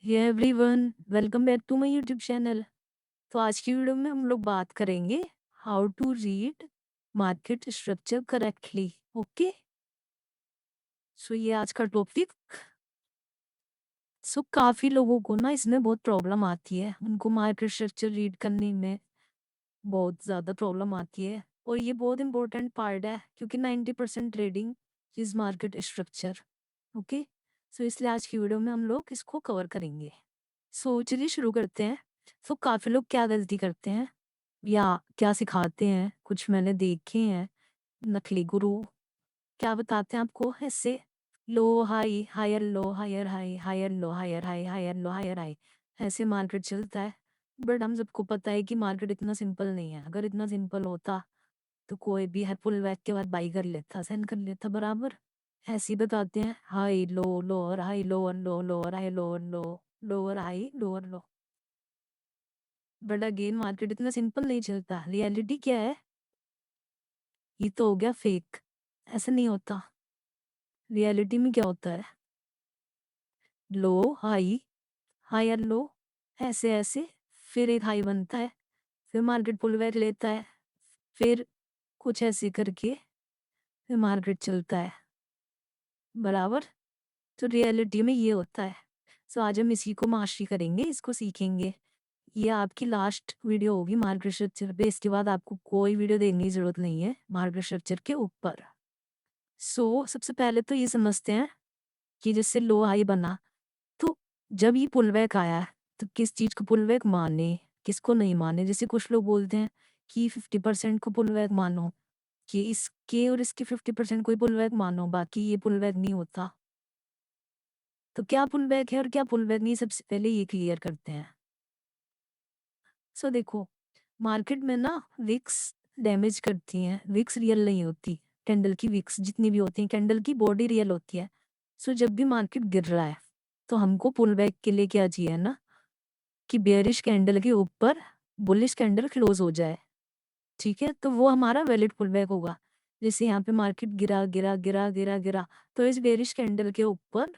Hey everyone, welcome back to my YouTube channel. तो आज की वीडियो में हम लोग बात करेंगे how to read market structure correctly. Okay, so ये आज का टॉपिक। सो काफ़ी लोगों को ना इसमें बहुत प्रॉब्लम आती है, उनको मार्केट स्ट्रक्चर रीड करने में बहुत ज़्यादा प्रॉब्लम आती है। और ये बहुत इंपॉर्टेंट पार्ट है क्योंकि 90% trading is market structure. Okay, so इसलिए आज की वीडियो में हम लोग इसको कवर करेंगे। सो चलिए शुरू करते हैं। सो काफ़ी लोग क्या गलती करते हैं या क्या सिखाते हैं, कुछ मैंने देखे हैं नकली गुरु क्या बताते हैं आपको ऐसे, low high higher low higher high higher low higher high higher low higher high, ऐसे मार्केट चलता है। बट हम सबको पता है कि मार्केट इतना सिंपल नहीं है। अगर इतना सिंपल होता तो कोई भी है पुल बैक के बाद बाई कर लेता, सेंड कर लेता बराबर। ऐसे ही बताते हैं high low lower high lower low lower high lower low lower high lower low. But again market इतना सिंपल नहीं चलता। रियलिटी क्या है, ये तो हो गया फेक, ऐसा नहीं होता। रियलिटी में क्या होता है, लो हाई हायर लो, ऐसे ऐसे, फिर एक हाई बनता है, फिर मार्केट पुल बैक लेता है, फिर कुछ ऐसे करके फिर मार्केट चलता है बराबर। तो रियलिटी में ये होता है। सो आज हम इसी को मास्टरी करेंगे, इसको सीखेंगे। ये आपकी लास्ट वीडियो होगी मार्केट स्ट्रक्चर पे। इसके बाद आपको कोई वीडियो देखने की जरूरत नहीं है मार्केट स्ट्रक्चर के ऊपर। सबसे पहले तो ये समझते हैं कि जैसे लो हाई बना, तो जब ये पुलबैक आया है तो किस चीज को पुलबैक माने, किसको नहीं माने। जैसे कुछ लोग बोलते हैं कि 50% को पुलबैक मानो, कि इसके और इसके 50% को ही पुलबैक मानो, बाकी ये पुलबैक नहीं होता। तो क्या पुलबैक है और क्या पुलबैक नहीं, सबसे पहले ये क्लियर करते हैं। देखो, मार्केट में ना विक्स डैमेज करती हैं, विक्स रियल नहीं होती। कैंडल की विक्स जितनी भी होती हैं, कैंडल की बॉडी रियल होती है। जब भी मार्केट गिर रहा है तो हमको पुल बैक के लिए क्या चाहिए ना, कि बेयरिश कैंडल के ऊपर बुलिश कैंडल क्लोज हो जाए। ठीक है, तो वो हमारा वैलिड पुल बैक होगा। जैसे यहाँ पे मार्केट गिरा गिरा गिरा गिरा गिरा, तो इस बेयरिश कैंडल के ऊपर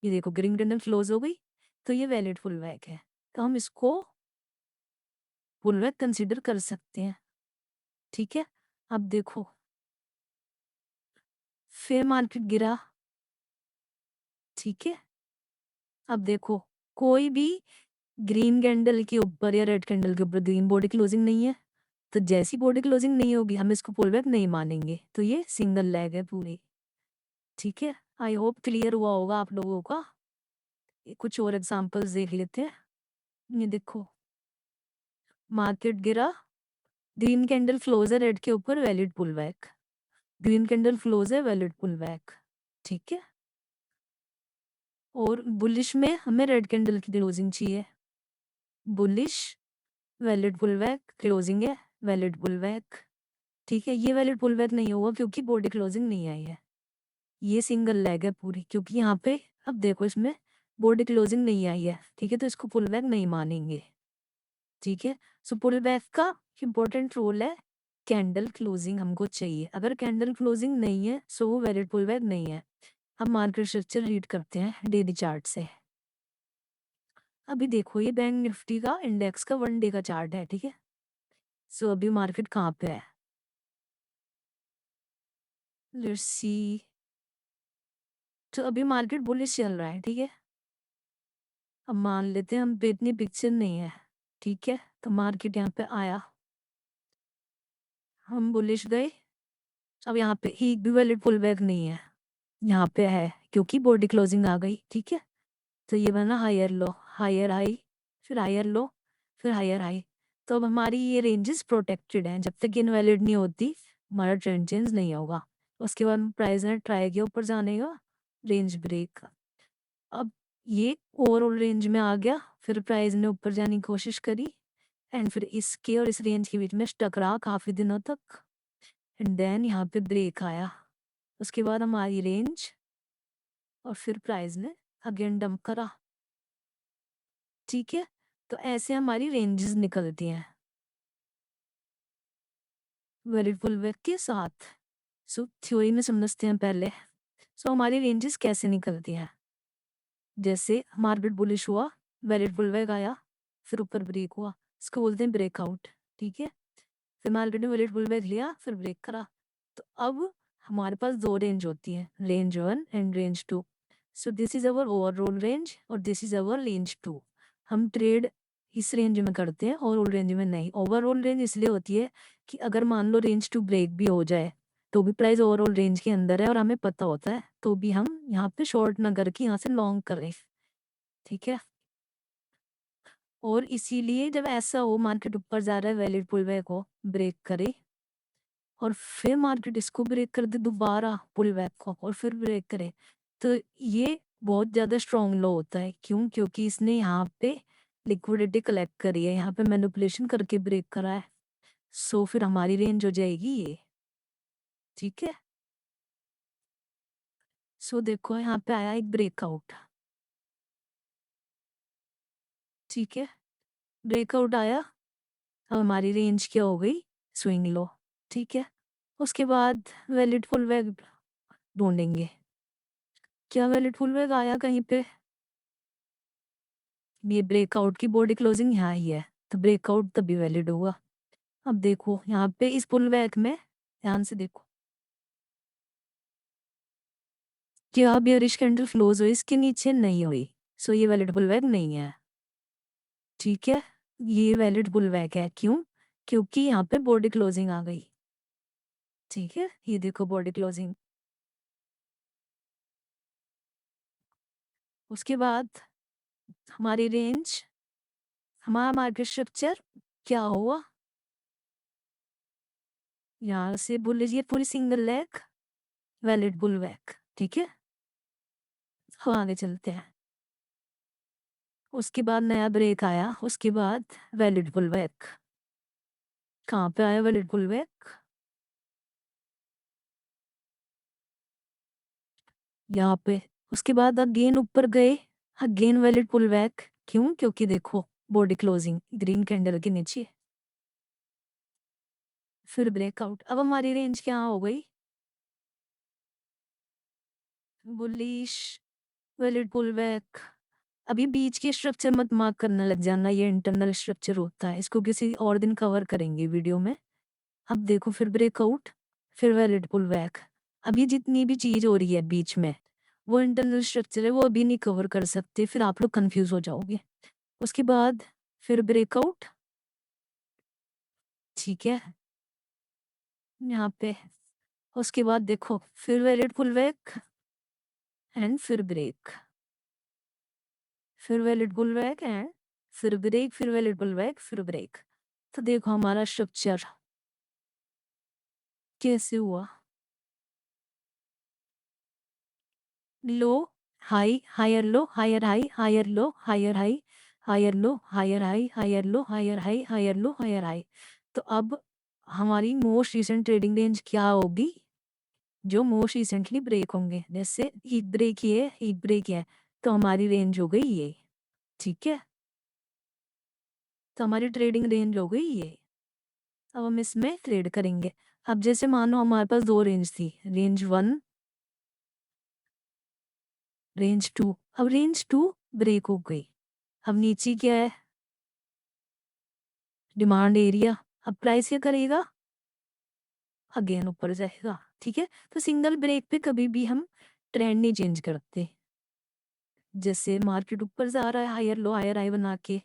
ये देखो ग्रीन कैंडल क्लोज हो गई, तो ये वैलिड पुल बैक है। तो हम इसको पुल बैक कंसिडर कर सकते हैं। ठीक है, अब देखो, फिर मार्केट गिरा। ठीक है, अब देखो, कोई भी ग्रीन कैंडल के ऊपर या रेड कैंडल के ऊपर ग्रीन बॉडी क्लोजिंग नहीं है। तो जैसी बॉडी क्लोजिंग नहीं होगी हम इसको पुल बैक नहीं मानेंगे। तो ये सिंगल लेग है पूरी। ठीक है, आई होप क्लियर हुआ होगा आप लोगों का। कुछ और एग्जांपल्स देख लेते हैं। ये देखो, मार्केट गिरा, ग्रीन कैंडल क्लोज है रेड के ऊपर, valid pull back. Green candle close है, वैलिड पुल बैक। ठीक है, और बुलिश में हमें रेड कैंडल की क्लोजिंग चाहिए। बुलिश वैलिड पुलबैक, क्लोजिंग है वैलिड पुलबैक। ठीक है, ये वैलिड पुलबैक नहीं होगा क्योंकि बॉडी क्लोजिंग नहीं आई है। ये सिंगल लेग है पूरी, क्योंकि यहाँ पे अब देखो इसमें बॉडी क्लोजिंग नहीं आई है। ठीक है, तो इसको पुलबैक नहीं मानेंगे। ठीक है, पुलबैक का इंपॉर्टेंट रोल है, कैंडल क्लोजिंग हमको चाहिए। अगर कैंडल क्लोजिंग नहीं है सो वो वैलिड पुलबैक नहीं है। अब मार्केट स्ट्रक्चर रीड करते हैं डेली चार्ट से। अभी देखो, ये बैंक निफ्टी का इंडेक्स का 1 डे का चार्ट है। ठीक है, अभी मार्केट कहाँ पे है, लेट्स सी। तो अभी मार्केट बुलिश चल रहा है। ठीक है, अब मान लेते हैं हम पे इतनी पिक्चर नहीं है। ठीक है, तो मार्केट यहाँ पे आया, हम बुलिश गए। अब यहाँ पे ही भी वैलिड पुल बैक नहीं है, यहाँ पे है क्योंकि बॉडी क्लोजिंग आ गई। ठीक है, तो ये बना हायर लो हायर हाई, फिर हायर लो, फिर हायर हाई। तो अब हमारी ये रेंजेस प्रोटेक्टेड हैं, जब तक इनवैलिड नहीं होती हमारा ट्रेंड चेंज नहीं होगा। उसके बाद प्राइस ने ट्राई किया ऊपर जाने का, रेंज ब्रेक। अब ये ओवरऑल रेंज में आ गया, फिर प्राइस ने ऊपर जाने की कोशिश करी, एंड फिर इसके और इस रेंज के बीच में स्टक रहा काफी दिनों तक, एंड देन यहाँ पे ब्रेक आया। उसके बाद हमारी रेंज, और फिर प्राइस ने अगेन डंप करा। ठीक है, तो ऐसे हमारी रेंजेस निकलती हैं वैलिड पुलबैक के साथ। थ्योरी में समझते हैं पहले। हमारी रेंजेस कैसे निकलती हैं। जैसे मार्केट बुलिश हुआ, वैलिड पुलबैक आया, फिर ऊपर ब्रेक हुआ, इसको बोलते हैं ब्रेकआउट। ठीक है, फिर मार्केट ने वैलिड पुलबैक लिया, फिर ब्रेक करा। तो अब हमारे पास दो रेंज होती है, range 1 and range 2। So this is our overall range और दिस इज अवर रेंज 2। हम ट्रेड इस रेंज में करते हैं, ओवरऑल रेंज में नहीं। ओवरऑल रेंज इसलिए होती है कि अगर मान लो रेंज 2 ब्रेक भी हो जाए तो भी प्राइस ओवरऑल रेंज के अंदर है और हमें पता होता है, तो भी हम यहाँ पे शॉर्ट ना करके यहाँ से लॉन्ग करें। ठीक है, और इसीलिए जब ऐसा हो मार्केट ऊपर जा रहा है, वैलिड पुलबैक हो, ब्रेक करे और फिर मार्केट इसको ब्रेक कर दे दोबारा पुलबैक को और फिर ब्रेक करे, तो ये बहुत ज्यादा स्ट्रॉन्ग लो होता है। क्यों? क्योंकि इसने यहाँ पे लिक्विडिटी कलेक्ट करी है, यहाँ पे मैनिपुलेशन करके ब्रेक करा है। सो फिर हमारी रेंज हो जाएगी ये। ठीक है, सो देखो यहाँ पे आया एक ब्रेकआउट। ठीक है, ब्रेकआउट आया, अब हमारी रेंज क्या हो गई? Swing low. ठीक है, उसके बाद वैलिड पुलबैक ढूंढेंगे। क्या वैलिड पुलबैक आया कहीं पे? ये ब्रेकआउट की बॉडी क्लोजिंग यहाँ ही है, तो ब्रेकआउट तभी वैलिड होगा। अब देखो यहाँ पे इस पुलबैक में ध्यान से देखो, क्या बेयरिश कैंडल क्लोज हुई इसके नीचे? नहीं हुई, सो ये वैलिड पुलबैक नहीं है। ठीक है, ये वैलिड पुलबैक है। क्यों? क्योंकि यहाँ पे बॉडी क्लोजिंग आ गई। ठीक है, ये देखो बॉडी क्लोजिंग। उसके बाद हमारी रेंज, हमारा मार्केट स्ट्रक्चर क्या हुआ? यहाँ से बुलिश, ये पूरी सिंगल लेग वैलिड पुलबैक। ठीक है, हम आगे चलते हैं। उसके बाद नया ब्रेक आया, उसके बाद वैलिड पुलबैक। कहाँ पे आया वैलिड पुलबैक? यहाँ पे। उसके बाद अगेन ऊपर गए, अगेन वैलिड पुलबैक। क्यों? क्योंकि देखो बॉडी क्लोजिंग ग्रीन कैंडल के नीचे, फिर ब्रेकआउट। अब हमारी रेंज क्या हो गई? Bullish, valid pullback. अभी बीच के स्ट्रक्चर मत मार्क करने लग जाना, ये इंटरनल स्ट्रक्चर होता है, इसको किसी और दिन कवर करेंगे वीडियो में। अब देखो फिर ब्रेकआउट, फिर वैलिड पुलबैक। अभी जितनी भी चीज हो रही है बीच में वो इंटरनल स्ट्रक्चर है, वो अभी नहीं कवर कर सकते, फिर आप लोग कंफ्यूज हो जाओगे। उसके बाद फिर ब्रेकआउट। ठीक है, यहाँ पे। उसके बाद देखो फिर वैलिड पुलबैक एंड फिर ब्रेक, फिर वैलिड पुलबैक एंड फिर ब्रेक, फिर वैलिड पुलबैक, फिर ब्रेक। तो देखो हमारा स्ट्रक्चर कैसे हुआ। Low, high, higher low, higher high, higher low, higher high, higher low, higher high, higher low, higher high, higher low, higher high. तो अब हमारी मोस्ट रिसेंट ट्रेडिंग रेंज क्या होगी? जो मोस्ट रिसेंटली ब्रेक होंगे, जैसे हीट ब्रेक ये, heat break है, तो हमारी रेंज हो गई ये। ठीक है, तो हमारी ट्रेडिंग रेंज हो गई ये। अब हम इसमें ट्रेड करेंगे। अब जैसे मानो हमारे पास दो रेंज थी, रेंज 1, रेंज 2। अब रेंज 2 ब्रेक हो गई, अब नीचे क्या है? Demand area. अब प्राइस क्या करेगा? अगेन ऊपर जाएगा। ठीक है, तो सिंगल ब्रेक पे कभी भी हम ट्रेंड नहीं चेंज करते। जैसे मार्केट ऊपर जा रहा है हायर लो हायर हाई बना के,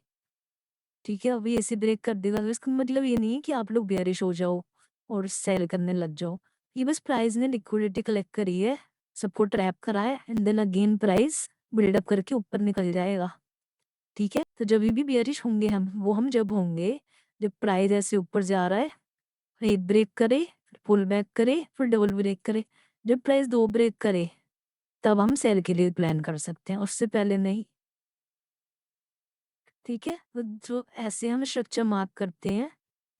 ठीक है, अभी ऐसे ब्रेक कर देगा, तो इसका मतलब ये नहीं है कि आप लोग बेयरिश हो जाओ और सेल करने लग जाओ। ये बस प्राइस ने लिक्विडिटी कलेक्ट करी है, सबको ट्रैप करा है, and then again price buildup करके ऊपर निकल जाएगा। ठीक है, तो जब भी बेयरिश होंगे हम जब होंगे जब प्राइस ऐसे ऊपर जा रहा है, एक ब्रेक करे, फिर पुल बैक करे, फिर डबल ब्रेक करे। जब प्राइस दो ब्रेक करे तब हम सेल के लिए प्लान कर सकते हैं, उससे पहले नहीं। ठीक है, तो जो ऐसे हम स्ट्रक्चर मार्क करते हैं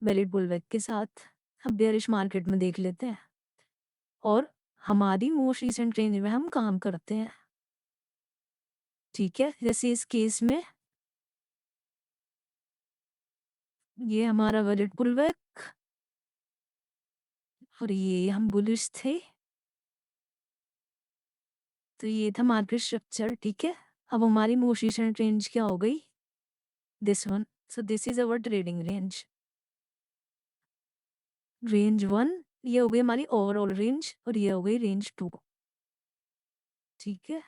वैलिड बुलवेक के साथ। अब बेयरिश मार्केट में देख लेते हैं और हमारी मोस्ट रिसेंट रेंज में हम काम करते हैं। ठीक है, जैसे इस केस में ये हमारा वैलिड बुलवेक और ये हम बुलिश थे, तो ये था मार्केट स्ट्रक्चर। ठीक है, अब हमारी मोस्ट रिसेंट रेंज क्या हो गई, this one. So this is our trading range, range 1 ये हो गई हमारी ओवरऑल रेंज और ये हो गई रेंज 2। ठीक है,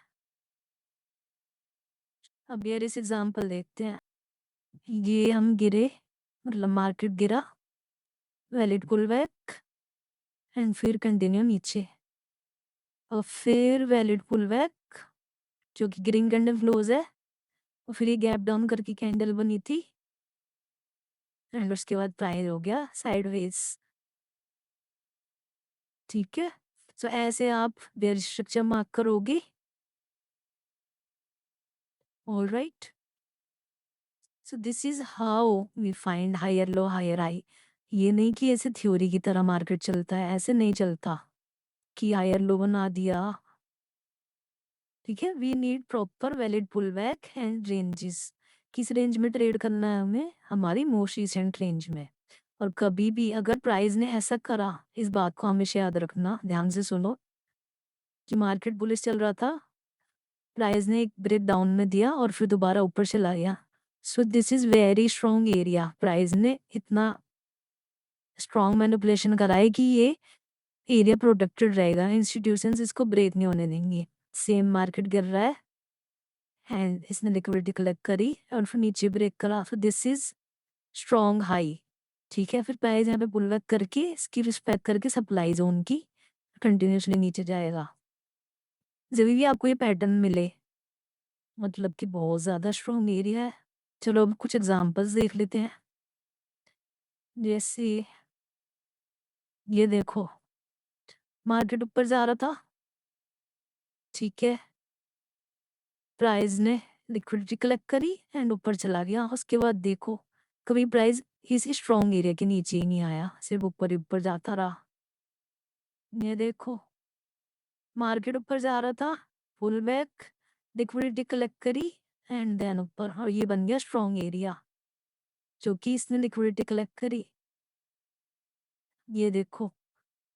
अब यार इस एग्जांपल देखते हैं। ये हम गिरे, मतलब मार्केट गिरा, वैलिड पुल बैक एंड फिर कंटिन्यू नीचे और फिर वैलिड पुल बैक जो कि ग्रीन कैंडल क्लोज है, और फिर ये गैप डाउन करके कैंडल बनी थी एंड उसके बाद प्राइस हो गया साइडवेज। ठीक है, सो ऐसे आप बेयरिश स्ट्रक्चर मार्क करोगे। Alright, so this is how we find higher low higher high. ये नहीं कि ऐसे थ्योरी की तरह मार्केट चलता है, ऐसे नहीं चलता कि हायर लो बना दिया। ठीक है, we need proper valid pull back and ranges. किस रेंज में ट्रेड करना है हमें, हमारी मोस्ट रिसेंट रेंज में। और कभी भी अगर प्राइस ने ऐसा करा, इस बात को हमेशा याद रखना, ध्यान से सुनो, कि मार्केट बुलिश चल रहा था, प्राइस ने एक ब्रेक डाउन में दिया और फिर दोबारा ऊपर चला गया। सो this is very strong area. Price ने इतना स्ट्रॉन्ग मैनिपुलेशन करा है कि ये एरिया प्रोटेक्टेड रहेगा, इंस्टीट्यूशंस इसको ब्रेक नहीं होने देंगे। सेम मार्केट गिर रहा है एंड इसने लिक्विडिटी कलेक्ट करी और फिर नीचे ब्रेक करा, सो दिस इज स्ट्रॉन्ग हाई। ठीक है, फिर प्राइस यहाँ पे पुल बैक करके इसकी रिस्पेक्ट करके सप्लाई जोन की कंटिन्यूसली नीचे जाएगा। जब भी आपको ये पैटर्न मिले, मतलब कि बहुत ज़्यादा स्ट्रॉन्ग एरिया है। चलो अब कुछ एग्जांपल्स देख लेते हैं। जैसे ये देखो, मार्केट ऊपर जा रहा था, ठीक है, प्राइस ने लिक्विडिटी कलेक्ट करी एंड ऊपर चला गया। उसके बाद देखो, कभी प्राइस इस स्ट्रॉन्ग एरिया के नीचे ही नहीं आया, सिर्फ ऊपर ही ऊपर जाता रहा। ये देखो, मार्केट ऊपर जा रहा था, पुल बैक, लिक्विडिटी कलेक्ट करी एंड देन ऊपर, और ये बन गया स्ट्रॉन्ग एरिया जो कि इसने लिक्विडिटी कलेक्ट करी। ये देखो,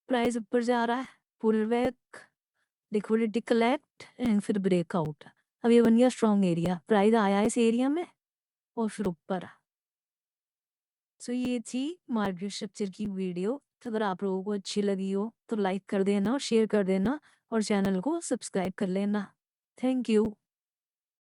प्राइस ऊपर जा रहा है, pull back, liquidity collect and फिर ब्रेकआउट। अब ये बन गया स्ट्रॉन्ग एरिया, प्राइस आया इस एरिया में और फिर ऊपर। सो ये थी मार्केट स्ट्रक्चर की वीडियो। तो अगर आप लोगों को अच्छी लगी हो तो लाइक कर देना और शेयर कर देना और चैनल को सब्सक्राइब कर लेना। Thank you.